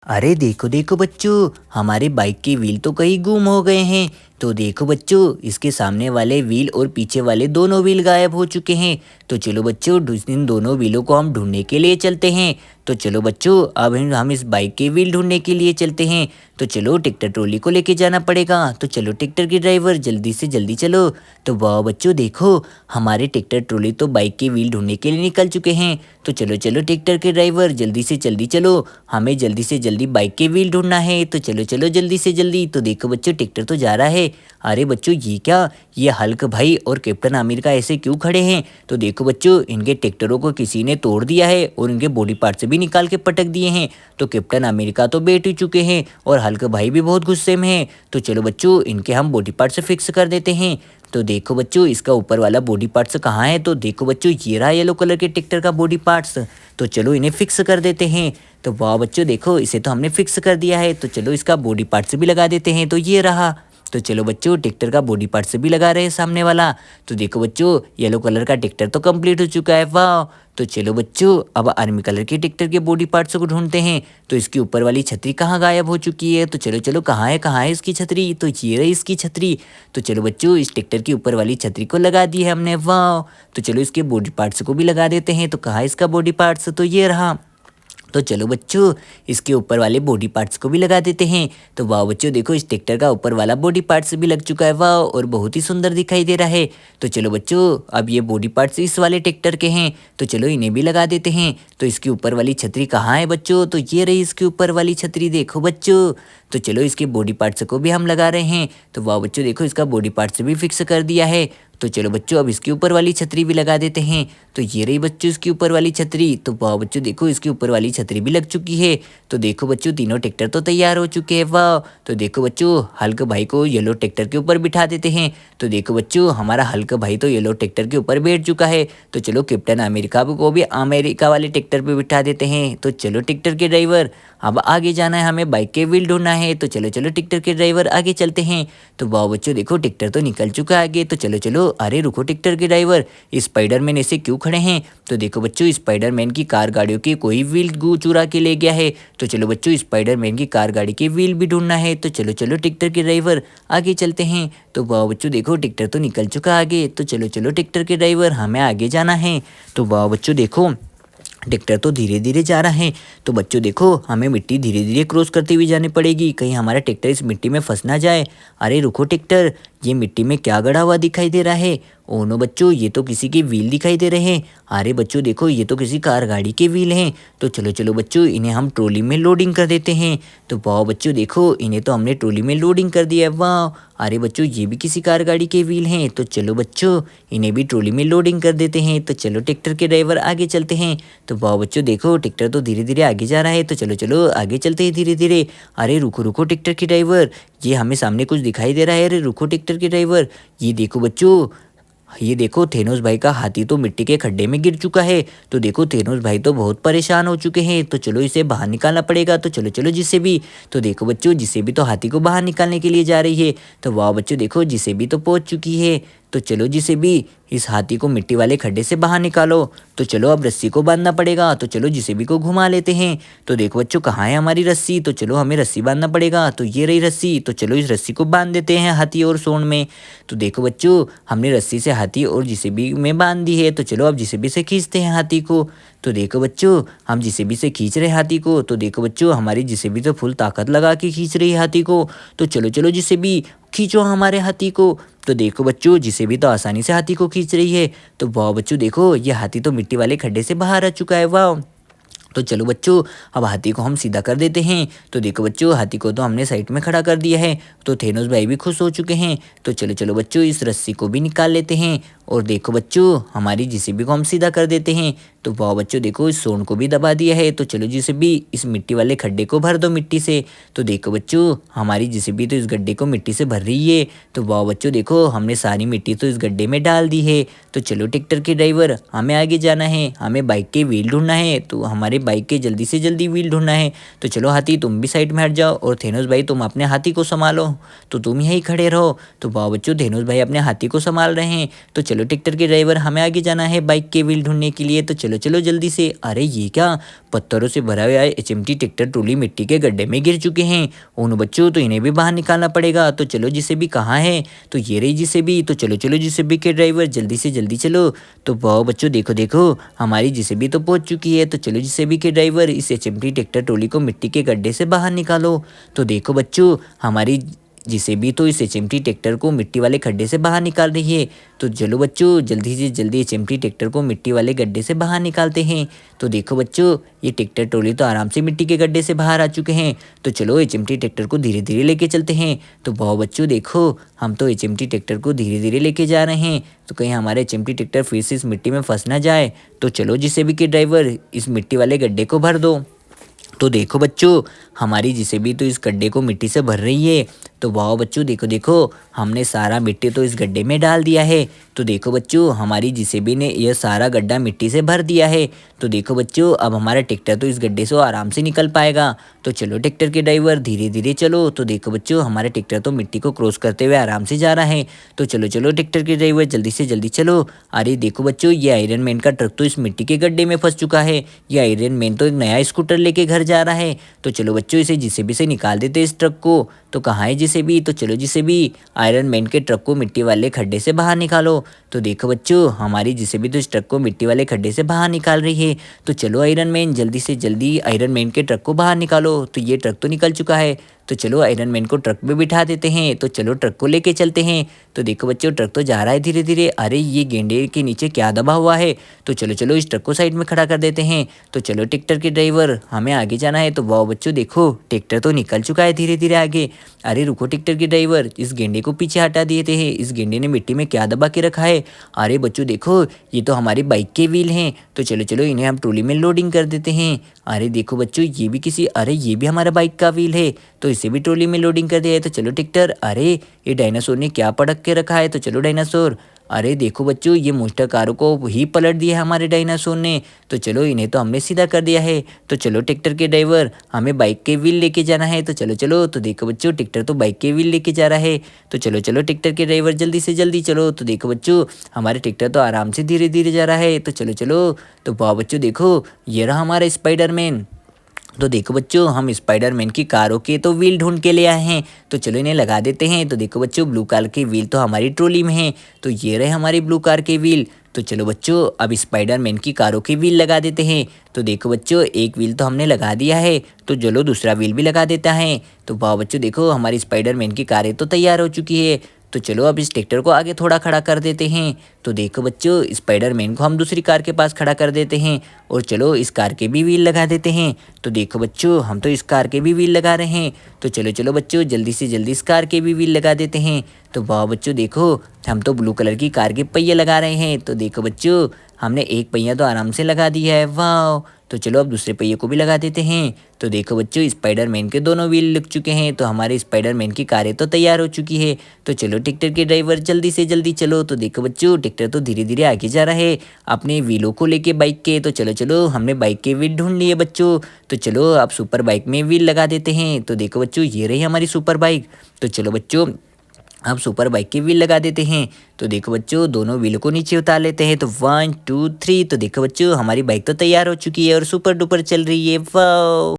अरे देखो देखो बच्चों, हमारे बाइक के व्हील तो कहीं गुम हो गए हैं। तो देखो बच्चों, इसके सामने वाले व्हील और पीछे वाले दोनों व्हील गायब हो चुके हैं। तो चलो बच्चों, इन दोनों व्हीलों को हम ढूंढने के लिए चलते हैं। तो चलो बच्चों, अब हम इस बाइक के व्हील ढूंढने के लिए चलते हैं। तो चलो, ट्रैक्टर ट्रॉली को लेके जाना पड़ेगा। तो चलो ट्रैक्टर के ड्राइवर, जल्दी से जल्दी चलो। तो वाह बच्चों देखो, हमारे ट्रैक्टर ट्रॉली तो बाइक के व्हील ढूंढने के लिए निकल चुके हैं। तो चलो चलो ट्रैक्टर के ड्राइवर, जल्दी से जल्दी चलो। हमें जल्दी से जल्दी बाइक के व्हील ढूंढना है। तो चलो चलो जल्दी से जल्दी। तो देखो बच्चों, ट्रैक्टर तो जा रहा है। अरे बच्चों, ये क्या, ये हल्क भाई और कैप्टन आमिर का ऐसे क्यों खड़े हैं? तो देखो बच्चों, इनके ट्रैक्टरों को किसी ने तोड़ दिया है और इनके बॉडी पार्ट से भी निकाल के पटक दिए हैं। तो कैप्टन आमिर का तो बैठ ही चुके हैं और हल्क भाई भी बहुत गुस्से में है। तो चलो बच्चों, इनके हम बॉडी पार्ट से फिक्स कर देते हैं। तो देखो बच्चों, इसका ऊपर वाला बॉडी पार्ट्स कहाँ है? तो देखो बच्चों, ये रहा येलो कलर के ट्रैक्टर का बॉडी पार्ट्स। तो चलो इन्हें फिक्स कर देते हैं। तो वाह बच्चों देखो, इसे तो हमने फिक्स कर दिया है। तो चलो इसका बॉडी पार्ट्स भी लगा देते हैं। तो ये रहा। तो चलो बच्चों, ट्रैक्टर का बॉडी पार्ट्स भी लगा रहे हैं सामने वाला। तो देखो बच्चों, येलो कलर का ट्रैक्टर तो कंप्लीट हो चुका है। वाह। तो चलो बच्चों, अब आर्मी कलर के ट्रैक्टर के बॉडी पार्ट्स को ढूंढते हैं। तो इसकी ऊपर वाली छतरी कहाँ गायब हो चुकी है? तो चलो चलो, कहाँ है इसकी छतरी? तो ये रही इसकी छतरी। तो चलो बच्चों, इस ट्रैक्टर की ऊपर वाली छतरी को लगा दी है हमने। वाह। तो चलो इसके बॉडी पार्ट्स को भी लगा देते हैं। तो कहाँ है इसका बॉडी पार्ट्स? तो ये रहा। तो चलो बच्चों, इसके ऊपर वाले बॉडी पार्ट्स को भी लगा देते हैं। तो वाह बच्चों देखो, इस ट्रैक्टर का ऊपर वाला बॉडी पार्ट्स भी लग चुका है। वाह, और बहुत ही सुंदर दिखाई दे रहा है। तो चलो बच्चों, अब ये बॉडी पार्ट्स इस वाले ट्रैक्टर के हैं। तो चलो इन्हें भी लगा देते हैं। तो इसकी ऊपर वाली छतरी कहाँ है बच्चों? तो ये रही इसके ऊपर वाली छतरी, देखो बच्चों। तो चलो इसके बॉडी पार्ट्स को भी हम लगा रहे हैं। तो वाह बच्चों देखो, इसका बॉडी पार्ट्स भी फिक्स कर दिया है। तो चलो बच्चों, अब इसके ऊपर वाली छतरी भी लगा देते हैं। तो ये रही बच्चों इसकी ऊपर वाली छतरी। तो वाह बच्चों देखो, इसके ऊपर वाली छतरी भी लग चुकी है। तो देखो बच्चों, तीनों ट्रैक्टर तो तैयार हो चुके हैं। वाह। तो देखो बच्चों, हल्क भाई को येलो ट्रैक्टर के ऊपर बिठा देते हैं। तो देखो बच्चों, हमारा हल्क भाई तो येलो ट्रैक्टर के ऊपर बैठ चुका है। तो चलो कैप्टन अमेरिका को भी अमेरिका वाले ट्रैक्टर पे बिठा देते हैं। तो चलो ट्रैक्टर के ड्राइवर, अब आगे जाना है, हमें बाइक के व्हील ढूंढना है। तो चलो चलो ट्रैक्टर के ड्राइवर, आगे चलते हैं। तो वाह बच्चों देखो, ट्रैक्टर तो निकल चुका है आगे। तो चलो चलो, अरे रुको ट्रैक्टर के ड्राइवर, स्पाइडरमैन ऐसे क्यों खड़े हैं? तो देखो बच्चों, स्पाइडरमैन की कार गाड़ियों की कोई व्हील गू चुरा के ले गया है। तो चलो बच्चों, स्पाइडरमैन की कार गाड़ी के व्हील भी ढूंढना है। तो चलो चलो ट्रैक्टर के ड्राइवर, आगे चलते हैं। तो वाह बच्चों देखो, ट्रैक्टर तो निकल चुका है आगे। तो चलो चलो ट्रैक्टर के ड्राइवर, हमें आगे जाना है। तो वाह बच्चों देखो, ट्रैक्टर तो धीरे धीरे जा रहा है। तो बच्चों देखो, हमें मिट्टी धीरे धीरे क्रॉस करते हुए जानी पड़ेगी, कहीं हमारा ट्रैक्टर इस मिट्टी में फंस ना जाए। अरे रुको ट्रैक्टर, ये मिट्टी में क्या गड़ा हुआ दिखाई दे रहा है? ओ नो बच्चों, ये तो किसी के व्हील दिखाई दे रहे हैं। अरे बच्चों देखो, ये तो किसी कार गाड़ी के व्हील हैं। तो चलो चलो बच्चों, इन्हें हम ट्रॉली में लोडिंग कर देते हैं। तो वाह बच्चों देखो, इन्हें तो हमने ट्रॉली में लोडिंग कर दिया है। वाह। अरे बच्चों, ये भी किसी कार गाड़ी के व्हील हैं। तो चलो बच्चों, इन्हें भी ट्रॉली में लोडिंग कर देते हैं। तो चलो ट्रैक्टर के ड्राइवर, आगे चलते हैं। तो वाह बच्चों देखो, ट्रैक्टर तो धीरे धीरे आगे जा रहा है। तो चलो चलो, आगे चलते हैं धीरे धीरे। अरे रुको रुको ट्रैक्टर के ड्राइवर, ये हमें सामने कुछ दिखाई दे रहा है। अरे रुको ट्रैक्टर के ड्राइवर, ये देखो बच्चों, ये देखो थेनोस भाई का हाथी तो मिट्टी के खड्डे में गिर चुका है। तो देखो थेनोस भाई तो बहुत परेशान हो चुके हैं। तो चलो इसे बाहर निकालना पड़ेगा। तो चलो चलो जिसे भी। तो देखो बच्चों, जिसे भी तो हाथी को बाहर निकालने के लिए जा रही है। तो वाह बच्चों देखो, जिसे भी तो पहुंच चुकी है। तो चलो जिसे भी, इस हाथी को मिट्टी वाले खड्डे से बाहर निकालो। तो चलो अब रस्सी को बांधना पड़ेगा। तो चलो जिसे भी को घुमा लेते हैं। तो देखो बच्चों, कहाँ है हमारी रस्सी? तो चलो हमें रस्सी बांधना पड़ेगा। तो ये रही रस्सी। तो चलो इस रस्सी को बांध देते हैं हाथी और सूंड में। तो देखो बच्चों, हमने रस्सी से हाथी और जिसे भी में बांध दी है। तो चलो अब जिसे भी से खींचते हैं हाथी को। तो देखो बच्चों, हम जिसे भी से खींच रहे हैं हाथी को। तो देखो बच्चों, हमारी जिसे भी तो फुल ताकत लगा के खींच रही है हाथी को। तो चलो चलो जिसे भी, खींचो हमारे हाथी को। तो देखो बच्चों, जिसे भी तो आसानी से हाथी को खींच रही है। तो वाह बच्चों देखो, ये हाथी तो मिट्टी वाले खड्डे से बाहर आ चुका है। वाह। तो चलो बच्चों, अब हाथी को हम सीधा कर देते हैं। तो देखो बच्चों, हाथी को तो हमने साइड में खड़ा कर दिया है। तो थेनोस भाई भी खुश हो चुके हैं। तो चलो चलो बच्चों, इस रस्सी को भी निकाल लेते हैं। और देखो बच्चों, हमारी जेसीबी को हम सीधा कर देते हैं। तो वाह बच्चों देखो, इस सोंड को भी दबा दिया है। तो चलो जेसीबी, इस मिट्टी वाले खड्डे को भर दो मिट्टी से। तो देखो बच्चों, हमारी जेसीबी तो इस गड्ढे को मिट्टी से भर रही है। तो वाह बच्चों देखो, हमने सारी मिट्टी तो इस गड्ढे में डाल दी है। तो चलो ट्रैक्टर के ड्राइवर, हमें आगे जाना है, हमें बाइक के व्हील ढूंढना है। तो हमारे बाइक के जल्दी से जल्दी व्हील ढूंढना है। तो चलो हाथी, तुम भी साइड में हट जाओ। और थेनोस भाई, तुम अपने हाथी को संभालो। तो तुम यहीं खड़े रहो। तो वाह बच्चों, थेनोस भाई अपने हाथी को संभाल रहे हैं। तो चलो चलो ट्रैक्टर के ड्राइवर, हमें आगे जाना है बाइक के व्हील ढूंढने के लिए, तो चलो चलो जल्दी से। अरे ये क्या, पत्थरों से भरा हुआ एचएमटी ट्रैक्टर ट्रॉली मिट्टी के गड्ढे में गिर चुके हैं। उन बच्चों, तो इन्हें भी बाहर निकालना पड़ेगा। तो चलो जेसीबी कहाँ है, तो ये रही जेसीबी। तो चलो चलो जेसीबी के ड्राइवर, जल्दी से जल्दी चलो। तो वाह बच्चों, देखो देखो हमारी जेसीबी तो पहुंच चुकी है। तो चलो जेसीबी के ड्राइवर, इस एचएमटी ट्रैक्टर ट्रॉली को मिट्टी के गड्ढे से बाहर निकालो। तो देखो बच्चों, हमारी जेसीबी तो इस एचएमटी ट्रैक्टर को मिट्टी वाले खड्डे से बाहर निकाल रही है। तो चलो बच्चों, जल्दी से जल्दी एचएमटी ट्रैक्टर को मिट्टी वाले गड्ढे से बाहर निकालते हैं। तो देखो बच्चों, ये ट्रैक्टर ट्रॉली तो आराम से मिट्टी के गड्ढे से बाहर आ चुके हैं। तो चलो एचएमटी ट्रैक्टर को धीरे धीरे लेके चलते हैं। तो वाह बच्चों देखो, हम तो एचएमटी ट्रैक्टर को धीरे धीरे लेके जा रहे हैं। तो कहीं हमारा एचएमटी ट्रैक्टर फिर से इस मिट्टी में फंस ना जाए। तो चलो जेसीबी के ड्राइवर, इस मिट्टी वाले गड्ढे को भर दो। तो देखो बच्चों, हमारी जेसीबी तो इस गड्ढे को मिट्टी से भर रही है। तो वाह बच्चों, देखो देखो हमने सारा मिट्टी तो इस गड्ढे में डाल दिया है। तो देखो बच्चों, हमारी जेसीबी ने यह सारा गड्ढा मिट्टी से भर दिया है। तो देखो बच्चों, अब हमारा ट्रैक्टर तो इस गड्ढे से आराम से निकल पाएगा। तो चलो ट्रैक्टर के ड्राइवर, धीरे धीरे चलो। तो देखो बच्चों, हमारा ट्रैक्टर तो मिट्टी को क्रॉस करते हुए आराम से जा रहा है। तो चलो चलो ट्रैक्टर के ड्राइवर, जल्दी से जल्दी चलो। अरे देखो बच्चों, ये आयरन मैन का ट्रक तो इस मिट्टी के गड्ढे में फंस चुका है। ये आयरन मैन तो एक नया स्कूटर लेके घर जा रहा है। तो चलो बच्चों, इसे जेसीबी से निकाल देते इस ट्रक को। तो कहाँ है जेसीबी, तो चलो जेसीबी, आयरन मैन के ट्रक को मिट्टी वाले खड्डे से बाहर निकालो। तो देखो बच्चों, हमारी जेसीबी तो इस ट्रक को मिट्टी वाले खड्डे से बाहर निकाल रही है। तो चलो आयरन मैन, जल्दी से जल्दी आयरन मैन के ट्रक को बाहर निकालो। तो ये ट्रक तो निकल चुका है। तो चलो आयरन मैन को ट्रक में बिठा देते हैं। तो चलो ट्रक को लेके चलते हैं। तो देखो बच्चों, ट्रक तो जा रहा है धीरे धीरे। अरे ये गेंडे के नीचे क्या दबा हुआ है। तो चलो चलो इस ट्रक को साइड में खड़ा कर देते हैं। तो चलो ट्रैक्टर के ड्राइवर, हमें आगे जाना है। तो वाह बच्चों देखो, ट्रैक्टर तो निकल चुका है धीरे धीरे आगे। अरे रुको ट्रैक्टर के ड्राइवर, इस गेंडे को पीछे हटा देते हैं। इस गेंडे ने मिट्टी में क्या दबा के रखा है। अरे बच्चों देखो, ये तो हमारी बाइक के व्हील हैं। तो चलो चलो इन्हें हम ट्रॉली में लोडिंग कर देते हैं। अरे देखो बच्चों, ये भी किसी, अरे ये भी हमारा बाइक का व्हील है। तो इसे भी ट्रॉली में लोडिंग कर दिया है। तो चलो ट्रैक्टर, अरे ये डायनासोर ने क्या पटक के रखा है। तो चलो डायनासोर, अरे देखो बच्चों, ये मोस्टर कारों को ही पलट दिया है हमारे डायनासोर ने। तो चलो इन्हें तो हमने सीधा कर दिया है। तो चलो ट्रैक्टर के ड्राइवर, हमें बाइक के व्हील लेके जाना है। तो चलो चलो, तो देखो बच्चों, ट्रैक्टर तो बाइक के व्हील लेके जा रहा है। तो चलो चलो ट्रैक्टर के ड्राइवर, जल्दी से जल्दी चलो। तो देखो बच्चों, हमारे ट्रैक्टर तो आराम से धीरे धीरे जा रहा है। तो चलो चलो। तो वाह बच्चों देखो, ये रहा हमारा स्पाइडरमैन। तो देखो बच्चों, हम स्पाइडरमैन की कारों के तो व्हील ढूंढ के ले आए हैं। तो चलो इन्हें लगा देते हैं। तो देखो बच्चों, ब्लू कार के व्हील तो हमारी ट्रॉली में है। तो ये रहे हमारी ब्लू कार के व्हील। तो चलो बच्चों, अब स्पाइडरमैन की कारों के व्हील लगा देते हैं। तो देखो बच्चों, एक व्हील तो हमने लगा दिया है। तो चलो दूसरा व्हील भी लगा देता है। तो वाह बच्चों देखो, हमारी स्पाइडरमैन की कारें तो तैयार हो चुकी है। तो चलो अब इस ट्रैक्टर को आगे थोड़ा खड़ा कर देते हैं। तो देखो बच्चों, स्पाइडरमैन को हम दूसरी कार के पास खड़ा कर देते हैं। और चलो इस कार के भी व्हील लगा देते हैं। तो देखो बच्चों, हम तो इस कार के भी व्हील लगा रहे हैं। तो चलो चलो बच्चों, जल्दी से जल्दी इस कार के भी व्हील लगा देते हैं। तो वाह बच्चों देखो, हम तो ब्लू कलर की कार के पहिए लगा रहे हैं। तो देखो बच्चों, हमने एक पहिया तो आराम से लगा दिया है। वाह, तो चलो अब दूसरे पहिए को भी लगा देते हैं। तो देखो बच्चों, स्पाइडरमैन के दोनों व्हील लग चुके हैं। तो हमारे स्पाइडरमैन की कारें तो तैयार हो चुकी है। तो चलो ट्रैक्टर के ड्राइवर, जल्दी से जल्दी चलो। तो देखो बच्चों, ट्रैक्टर तो धीरे धीरे आगे जा रहा है अपने व्हीलों को लेके बाइक के। तो चलो चलो, हमने बाइक के व्हील ढूंढ लिए बच्चों। तो चलो अब सुपर बाइक में व्हील लगा देते हैं। तो देखो बच्चों, ये रही हमारी सुपर बाइक। तो चलो बच्चों, अब सुपर बाइक के व्हील लगा देते हैं। तो देखो बच्चों, दोनों व्हील को नीचे उतार लेते हैं। तो 1 2 3। तो देखो बच्चों, हमारी बाइक तो तैयार हो चुकी है और सुपर डुपर चल रही है। वाह।